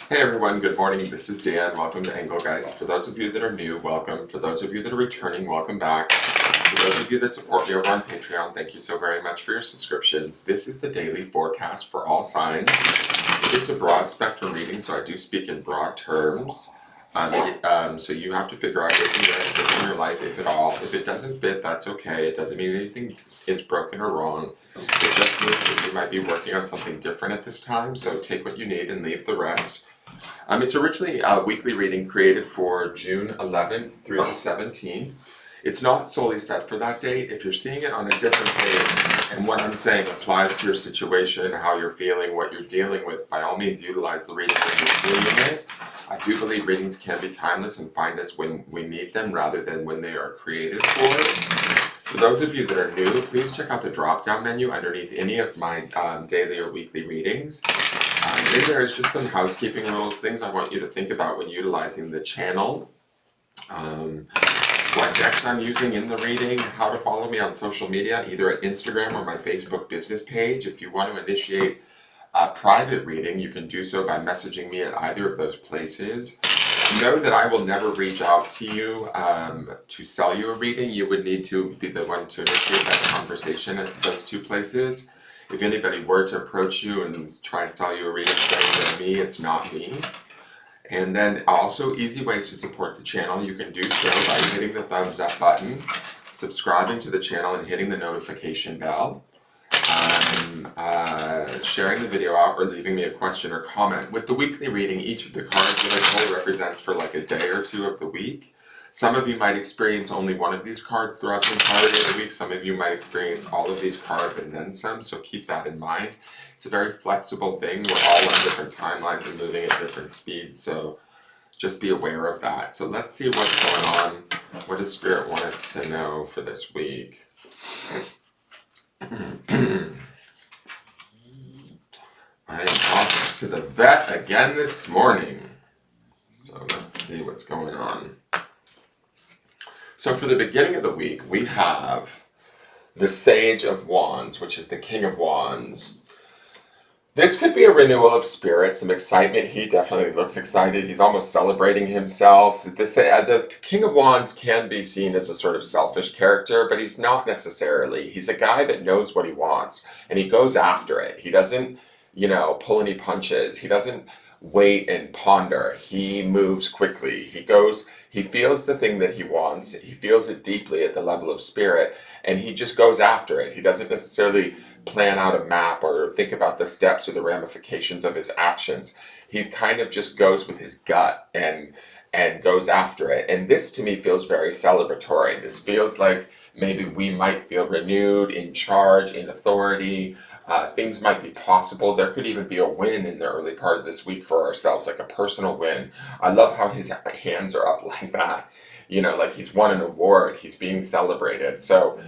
Hey everyone, good morning. This is Dan. Welcome to Engelgeist. For those of you that are new, welcome. For those of you that are returning, welcome back. For those of you that support me over on Patreon, thank you so very much for your subscriptions. This is the daily forecast for all signs. It is a broad spectrum reading, so I do speak in broad terms. So you have to figure out if you're going to fit in your life, if at all. If it doesn't fit, that's okay. It doesn't mean anything is broken or wrong. It just means that you might be working on something different at this time, so take what you need and leave the rest. It's originally a weekly reading created for June 11th through the 17th. It's not solely set for that date. If you're seeing it on a different date, and what I'm saying applies to your situation, how you're feeling, what you're dealing with, by all means utilize the reading when you're doing it. I do believe readings can be timeless and find us when we need them rather than when they are created for. For those of you that are new, please check out the drop-down menu underneath any of my daily or weekly readings. In there is just some housekeeping rules, things I want you to think about when utilizing the channel. What decks I'm using in the reading, how to follow me on social media, either at Instagram or my Facebook business page. If you want to initiate a private reading, you can do so by messaging me at either of those places. Know that I will never reach out to you to sell you a reading. You would need to be the one to initiate that conversation at those two places. If anybody were to approach you and try and sell you a reading, say it's me, it's not me. And then also easy ways to support the channel. You can do so by hitting the thumbs up button, subscribing to the channel and hitting the notification bell, sharing the video out, or leaving me a question or comment. With the weekly reading, each of the cards that I pull represents for like a day or two of the week. Some of you might experience only one of these cards throughout the entirety of the week. Some of you might experience all of these cards and then some, so keep that in mind. It's a very flexible thing. We're all on different timelines and moving at different speeds, so just be aware of that. So let's see what's going on. What does Spirit want us to know for this week? I am off to the vet again this morning. So let's see what's going on. So for the beginning of the week, we have the Sage of Wands, which is the King of Wands. This could be a renewal of spirit, some excitement. He definitely looks excited. He's almost celebrating himself. The King of Wands can be seen as a sort of selfish character, but he's not necessarily. He's a guy that knows what he wants, and he goes after it. He doesn't, pull any punches. He doesn't wait and ponder. He moves quickly. He feels the thing that he wants. He feels it deeply at the level of spirit, and he just goes after it. He doesn't necessarily plan out a map or think about the steps or the ramifications of his actions. He kind of just goes with his gut and goes after it. And this to me feels very celebratory. This feels like maybe we might feel renewed, in charge, in authority. Things might be possible. There could even be a win in the early part of this week for ourselves, like a personal win. I love how his hands are up like that. Like he's won an award. He's being celebrated. So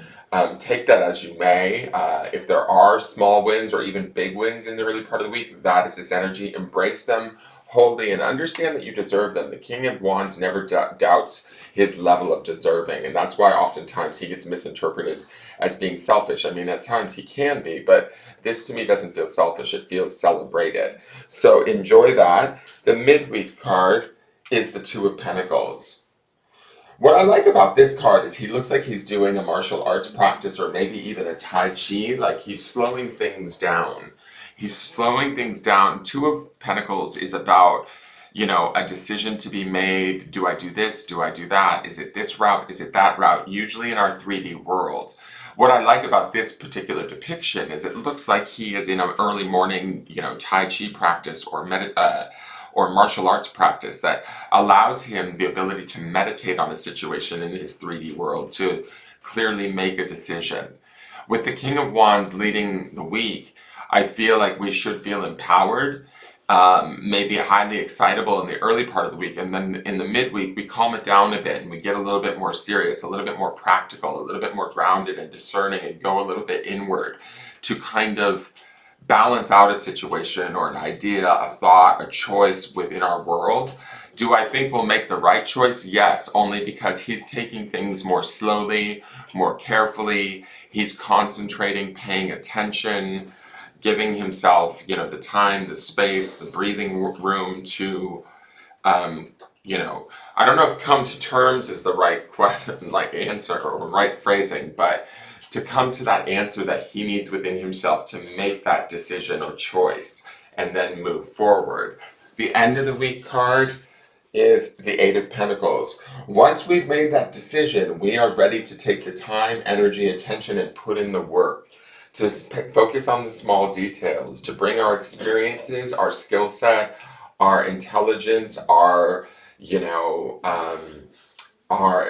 take that as you may. If there are small wins or even big wins in the early part of the week, that is his energy. Embrace them wholly and understand that you deserve them. The King of Wands never doubts his level of deserving, and that's why oftentimes he gets misinterpreted as being selfish. I mean, at times he can be, but this to me doesn't feel selfish. It feels celebrated. So enjoy that. The midweek card is the Two of Pentacles. What I like about this card is he looks like he's doing a martial arts practice or maybe even a Tai Chi, like he's slowing things down. He's slowing things down. Two of Pentacles is about, a decision to be made. Do I do this? Do I do that? Is it this route? Is it that route? Usually in our 3D world. What I like about this particular depiction is it looks like he is in an early morning, Tai Chi practice or martial arts practice that allows him the ability to meditate on a situation in his 3D world, to clearly make a decision. With the King of Wands leading the week, I feel like we should feel empowered, maybe highly excitable in the early part of the week, and then in the midweek we calm it down a bit and we get a little bit more serious, a little bit more practical, a little bit more grounded and discerning, and go a little bit inward to kind of balance out a situation or an idea, a thought, a choice within our world. Do I think we'll make the right choice? Yes, only because he's taking things more slowly, more carefully. He's concentrating, paying attention. giving himself, the time, the space, the breathing room to, I don't know if come to terms is the right question, like answer or right phrasing, but to come to that answer that he needs within himself to make that decision or choice and then move forward. The end of the week card is the Eight of Pentacles. Once we've made that decision, we are ready to take the time, energy, attention, and put in the work to focus on the small details, to bring our experiences, our skill set, our intelligence, our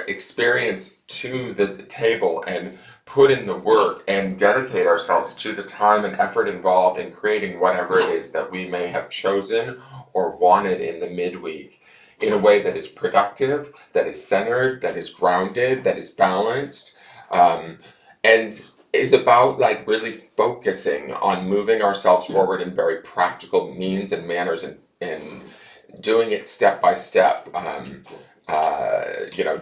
experience to the table and put in the work and dedicate ourselves to the time and effort involved in creating whatever it is that we may have chosen or wanted in the midweek in a way that is productive, that is centered, that is grounded, that is balanced, and is about like really focusing on moving ourselves forward in very practical means and manners and doing it step by step,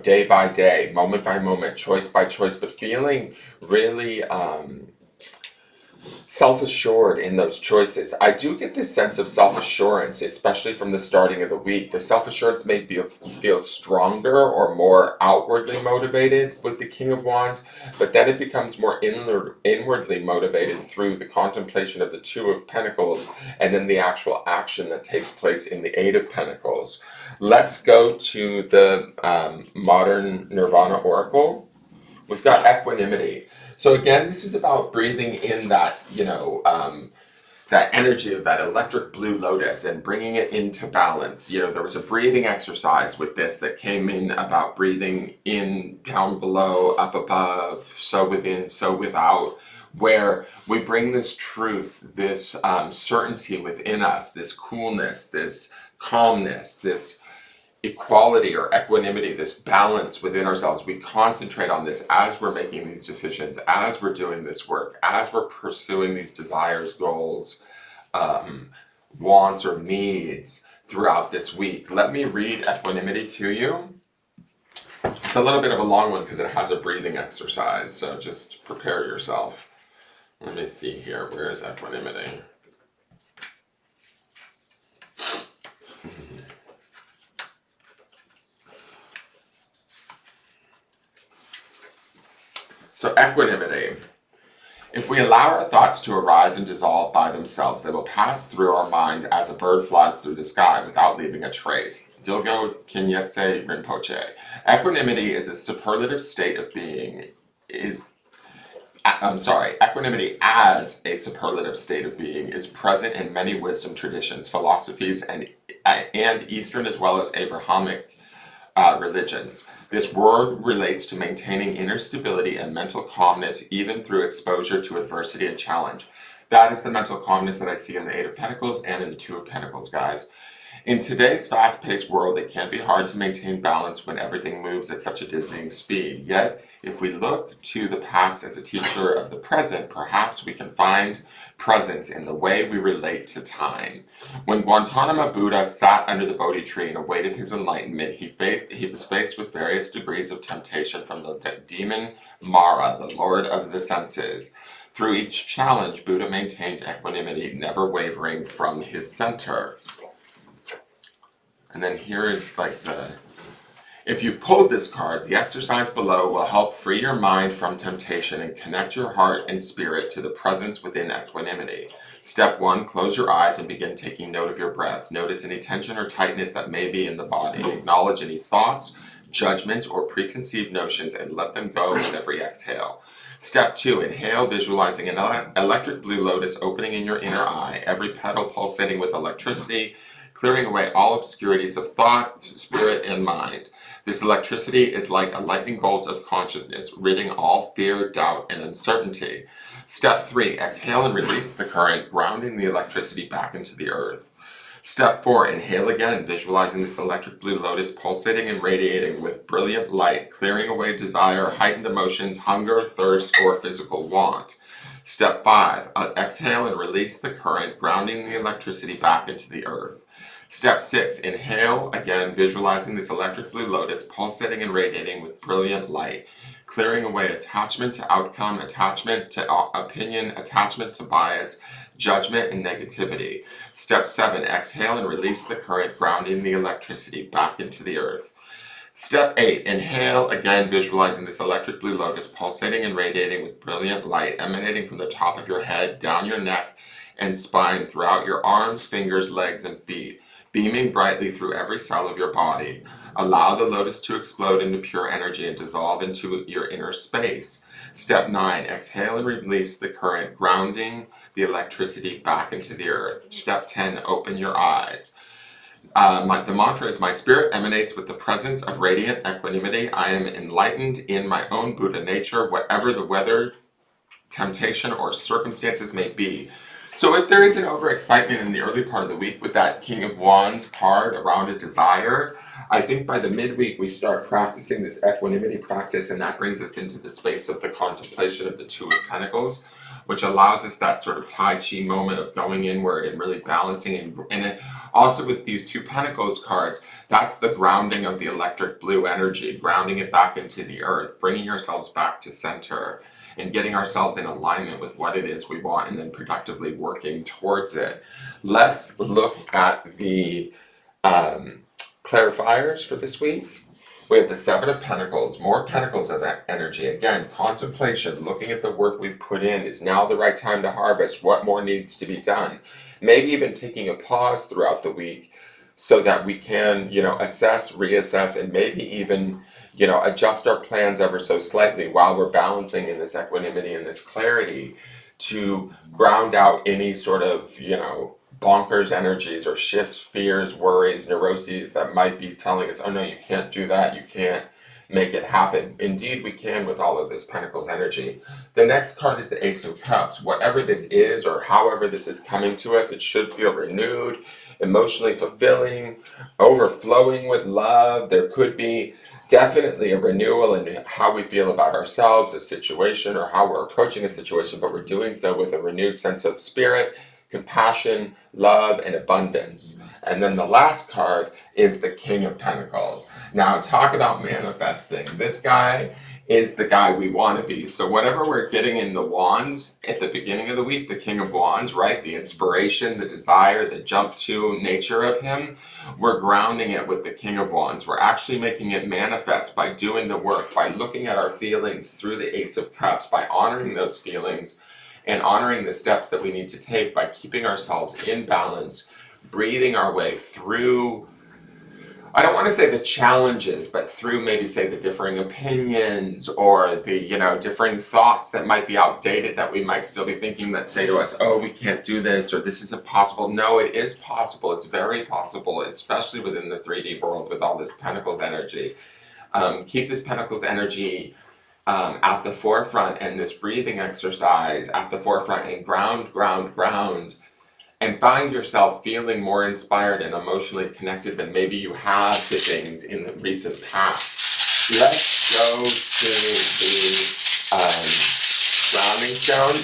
day by day, moment by moment, choice by choice, but feeling really self-assured in those choices. I do get this sense of self-assurance, especially from the starting of the week. The self-assurance may feel stronger or more outwardly motivated with the King of Wands, but then it becomes more inwardly motivated through the contemplation of the Two of Pentacles and then the actual action that takes place in the Eight of Pentacles. Let's go to the modern Nirvana Oracle. We've got equanimity. So again, this is about breathing in that, that energy of that electric blue lotus and bringing it into balance. There was a breathing exercise with this that came in about breathing in, down below, up above, so within, so without, where we bring this truth, this certainty within us, this coolness, this calmness, this equality or equanimity, this balance within ourselves. We concentrate on this as we're making these decisions, as we're doing this work, as we're pursuing these desires, goals, wants, or needs throughout this week. Let me read equanimity to you. It's a little bit of a long one because it has a breathing exercise, so just prepare yourself. Let me see here. Where is equanimity? So equanimity. If we allow our thoughts to arise and dissolve by themselves, they will pass through our mind as a bird flies through the sky without leaving a trace. Dilgo Kinyetse Rinpoche. Equanimity is a superlative state of being. Equanimity as a superlative state of being is present in many wisdom traditions, philosophies, and Eastern as well as Abrahamic religions. This word relates to maintaining inner stability and mental calmness even through exposure to adversity and challenge. That is the mental calmness that I see in the Eight of Pentacles and in the Two of Pentacles, guys. In today's fast-paced world, it can be hard to maintain balance when everything moves at such a dizzying speed. Yet, if we look to the past as a teacher of the present, perhaps we can find presence in the way we relate to time. When Gautama Buddha sat under the Bodhi tree and awaited his enlightenment, he was faced with various degrees of temptation from the demon Mara, the lord of the senses. Through each challenge, Buddha maintained equanimity, never wavering from his center. And then here is if you've pulled this card, the exercise below will help free your mind from temptation and connect your heart and spirit to the presence within equanimity. Step 1, close your eyes and begin taking note of your breath. Notice any tension or tightness that may be in the body. Acknowledge any thoughts, judgments, or preconceived notions and let them go with every exhale. Step 2, inhale, visualizing an electric blue lotus opening in your inner eye, every petal pulsating with electricity, clearing away all obscurities of thought, spirit, and mind. This electricity is like a lightning bolt of consciousness, ridding all fear, doubt, and uncertainty. Step 3, exhale and release the current, grounding the electricity back into the earth. Step 4, inhale again, visualizing this electric blue lotus pulsating and radiating with brilliant light, clearing away desire, heightened emotions, hunger, thirst, or physical want. Step 5, exhale and release the current, grounding the electricity back into the earth. Step 6, inhale, again, visualizing this electric blue lotus pulsating and radiating with brilliant light, clearing away attachment to outcome, attachment to opinion, attachment to bias, judgment, and negativity. Step 7, exhale and release the current, grounding the electricity back into the earth. Step 8, inhale, again visualizing this electric blue lotus pulsating and radiating with brilliant light emanating from the top of your head, down your neck and spine, throughout your arms, fingers, legs, and feet, beaming brightly through every cell of your body. Allow the lotus to explode into pure energy and dissolve into your inner space. Step 9, exhale and release the current, grounding the electricity back into the earth. Step 10, open your eyes. The mantra is, my spirit emanates with the presence of radiant equanimity. I am enlightened in my own Buddha nature, whatever the weather, temptation, or circumstances may be. So if there is an overexcitement in the early part of the week with that King of Wands card around a desire, I think by the midweek we start practicing this equanimity practice, and that brings us into the space of the contemplation of the Two of Pentacles, which allows us that sort of Tai Chi moment of going inward and really balancing. And also with these Two Pentacles cards, that's the grounding of the electric blue energy, grounding it back into the earth, bringing ourselves back to center and getting ourselves in alignment with what it is we want and then productively working towards it. Let's look at the clarifiers for this week. We have the Seven of Pentacles, more pentacles of that energy. Again, contemplation, looking at the work we've put in. Is now the right time to harvest? What more needs to be done? Maybe even taking a pause throughout the week so that we can, assess, reassess, and maybe even, adjust our plans ever so slightly while we're balancing in this equanimity and this clarity to ground out any sort of, bonkers energies or shifts, fears, worries, neuroses that might be telling us, oh no, you can't do that, you can't make it happen. Indeed, we can with all of this Pentacles energy. The next card is the Ace of Cups. Whatever this is or however this is coming to us, it should feel renewed, emotionally fulfilling, overflowing with love. There could be definitely a renewal in how we feel about ourselves, a situation, or how we're approaching a situation, but we're doing so with a renewed sense of spirit, compassion, love, and abundance. And then the last card is the King of Pentacles. Now, talk about manifesting. This guy is the guy we want to be. So whatever we're getting in the wands at the beginning of the week, the King of Wands, right? The inspiration, the desire, the jump to nature of him, we're grounding it with the King of Wands. We're actually making it manifest by doing the work, by looking at our feelings through the Ace of Cups, by honoring those feelings and honoring the steps that we need to take by keeping ourselves in balance, breathing our way through, I don't want to say the challenges, but through maybe say the differing opinions or the, differing thoughts that might be outdated that we might still be thinking that say to us, oh, we can't do this or this isn't possible. No, it is possible. It's very possible, especially within the 3D world with all this Pentacles energy. Keep this Pentacles energy at the forefront, and this breathing exercise at the forefront, and ground, and find yourself feeling more inspired and emotionally connected than maybe you have to things in the recent past. Let's go to the grounding stone.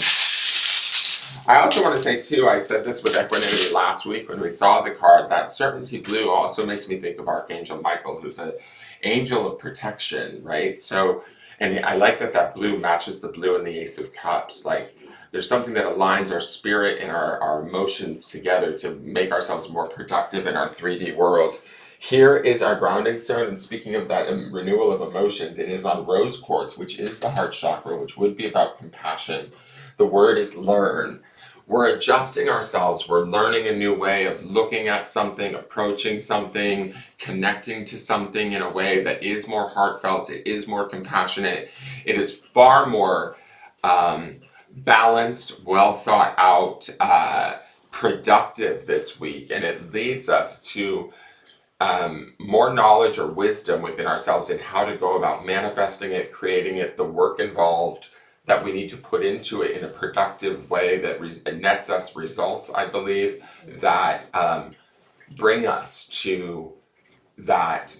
I also want to say too, I said this with equanimity last week when we saw the card, that certainty blue also makes me think of Archangel Michael, who's an angel of protection, right? So, and I like that blue matches the blue in the Ace of Cups. Like, there's something that aligns our spirit and our emotions together to make ourselves more productive in our 3D world. Here is our grounding stone, and speaking of that renewal of emotions, it is on rose quartz, which is the heart chakra, which would be about compassion. The word is learn. We're adjusting ourselves. We're learning a new way of looking at something, approaching something, connecting to something in a way that is more heartfelt. It is more compassionate. It is far more balanced, well thought out, productive this week. And it leads us to more knowledge or wisdom within ourselves in how to go about manifesting it, creating it, the work involved that we need to put into it in a productive way that nets us results, I believe, that bring us to that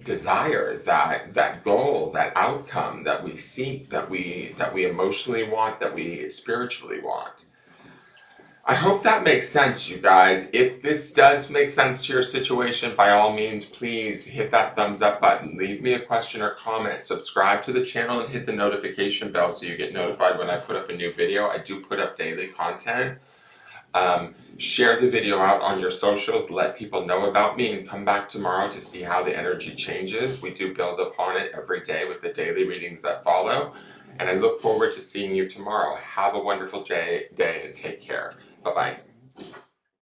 desire, that goal, that outcome that we seek, that we emotionally want, that we spiritually want. I hope that makes sense, you guys. If this does make sense to your situation, by all means, please hit that thumbs up button. Leave me a question or comment. Subscribe to the channel and hit the notification bell so you get notified when I put up a new video. I do put up daily content. Share the video out on your socials, let people know about me, and come back tomorrow to see how the energy changes. We do build upon it every day with the daily readings that follow. And I look forward to seeing you tomorrow. Have a wonderful day and take care. Bye-bye.